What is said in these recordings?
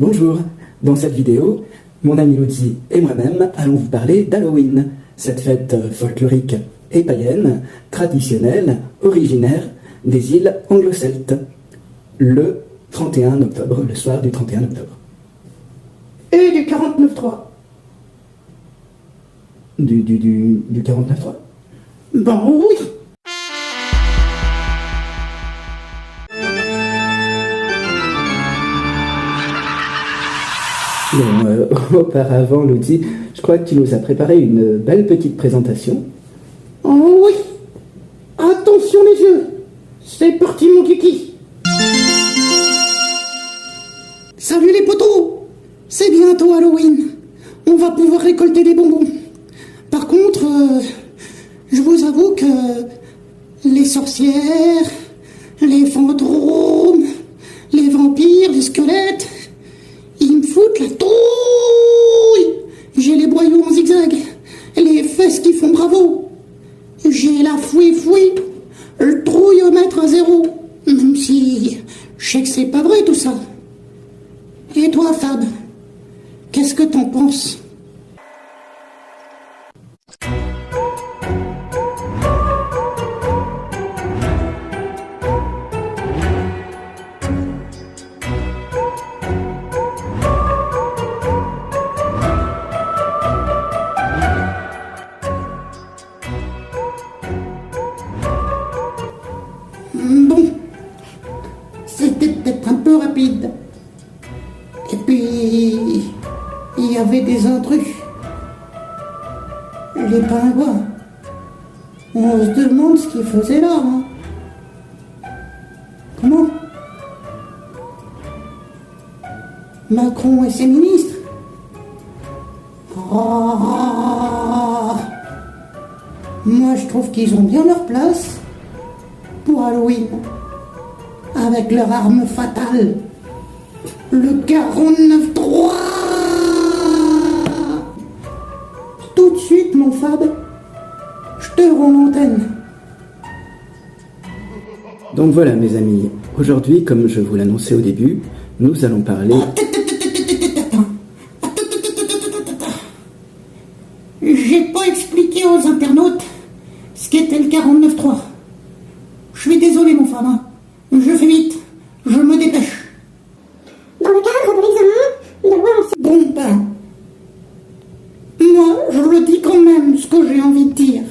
Bonjour, dans cette vidéo, mon ami Luzi et moi-même allons vous parler d'Halloween, cette fête folklorique et païenne, traditionnelle, originaire des îles anglo-celtes, le 31 octobre, le soir du 31 octobre. Et du 49.3. Du 49.3. Bon, oui. Bon, auparavant, Luzi, je crois que tu nous as préparé une belle petite présentation. Oh oui. Attention les yeux. C'est parti mon kiki. Salut les potos. C'est bientôt Halloween. On va pouvoir récolter des bonbons. Par contre, je vous avoue que les sorcières, les fantômes, les vampires, les squelettes, ils me foutent la trouille. J'ai les boyaux en zigzag, les fesses qui font bravo. J'ai la fouille, le trouillomètre à 0. Même si je sais que c'est pas vrai tout ça. Et toi, Fab, qu'est-ce que t'en penses ? Bon, c'était peut-être un peu rapide. Et puis, il y avait des intrus. Les pingouins. On se demande ce qu'ils faisaient là. Hein. Comment ? Macron et ses ministres. Oh, moi, je trouve qu'ils ont bien leur place pour Halloween, avec leur arme fatale, le 49.3. Tout de suite, mon Fab, je te rends l'antenne. Donc voilà mes amis, aujourd'hui, comme je vous l'annonçais au début, nous allons parler... J'ai pas expliqué aux internautes ce qu'était le 49.3. Je suis désolé, mon Fab. Je fais vite. Je me dépêche. Dans le cadre de l'examen de loi en... Bon, ben... Moi, je le dis quand même ce que j'ai envie de dire.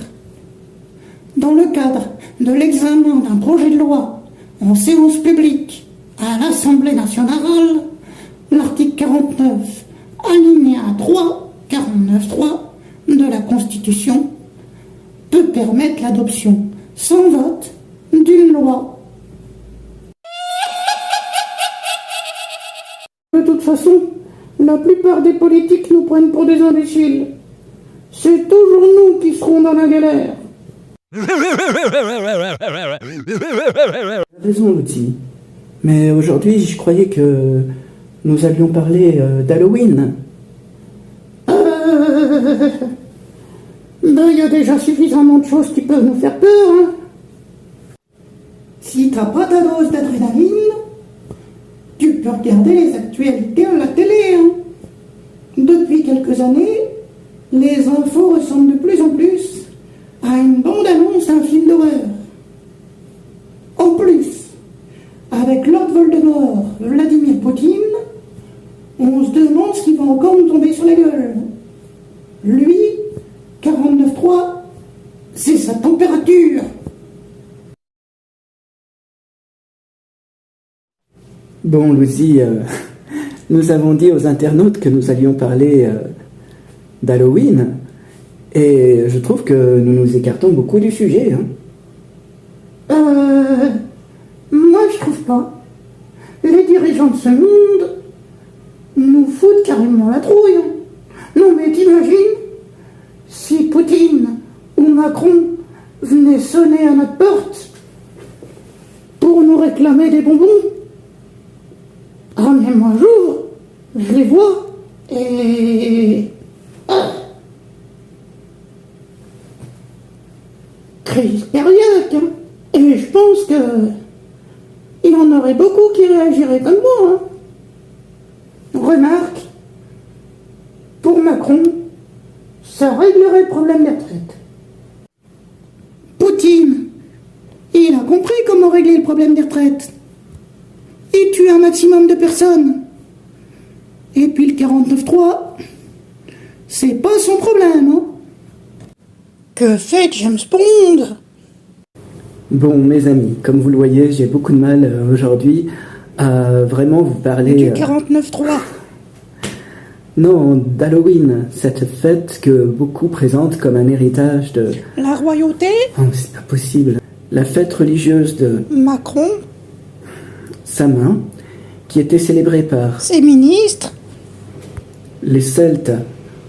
Dans le cadre de l'examen d'un projet de loi en séance publique à l'Assemblée nationale, l'article 49, alinéa 3, 49.3 de la Constitution peut permettre l'adoption sans vote d'une loi. De toute façon, la plupart des politiques nous prennent pour des imbéciles. C'est toujours nous qui serons dans la galère. Raison, Luzi. Mais aujourd'hui, je croyais que nous allions parler d'Halloween. Ben, il y a déjà suffisamment de choses qui peuvent nous faire peur, hein. Si t'as pas ta dose d'adrénaline, tu peux regarder les actualités à la télé, hein. Depuis quelques années, les infos ressemblent de plus en plus à une bande-annonce d'un film d'horreur. En plus, avec Lord Voldemort, Vladimir Poutine, on se demande s'il va encore nous tomber sur la gueule. Lui, 49.3, c'est sa température. Bon, Luzi, nous avons dit aux internautes que nous allions parler d'Halloween, et je trouve que nous nous écartons beaucoup du sujet. Hein. Moi je trouve pas. Les dirigeants de ce monde nous foutent carrément la trouille. Hein. Non mais t'imagines, si Poutine ou Macron venaient sonner à notre porte pour nous réclamer des bonbons. Ah mais moi j'ouvre, je les vois, et... Crise cardiaque, hein. Et je pense que... il y en aurait beaucoup qui réagiraient comme moi, hein. Remarque, pour Macron, ça réglerait le problème des retraites. Poutine, il a compris comment régler le problème des retraites. Il tue un maximum de personnes. Et puis le 49.3, c'est pas son problème, hein. Que fait James Bond? Bon, mes amis, comme vous le voyez, j'ai beaucoup de mal aujourd'hui à vraiment vous parler... Du 49.3. Non, d'Halloween, cette fête que beaucoup présentent comme un héritage de... La royauté? Oh, c'est pas possible. La fête religieuse de Macron? Samin, qui était célébrée par Ses ministres? les Celtes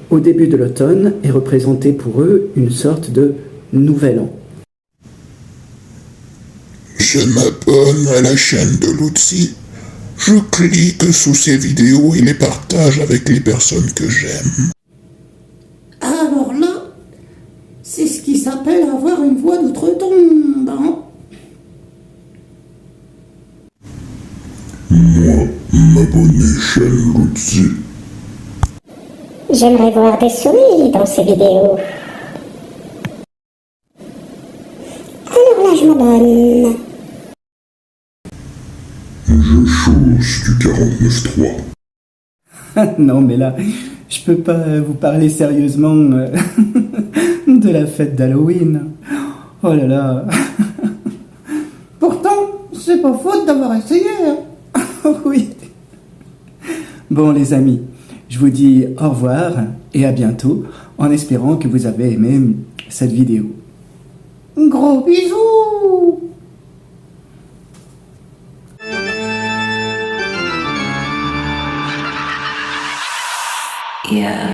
au début de l'automne et représentait pour eux une sorte de nouvel an. Je m'abonne à la chaîne de Luzi. Je clique sous ses vidéos et les partage avec les personnes que j'aime. Alors là, c'est ce qui s'appelle avoir une voix d'outre-tombe, hein. Moi, m'abonner chaîne Luzi. J'aimerais voir des souris dans ces vidéos. Alors là, je m'abonne. Je chose du 49.3. Non, mais là, je peux pas vous parler sérieusement de la fête d'Halloween. Oh là là. Pourtant, c'est pas faute d'avoir essayé, hein. Oui. Bon, les amis, je vous dis au revoir et à bientôt, en espérant que vous avez aimé cette vidéo. Gros bisous. Yeah.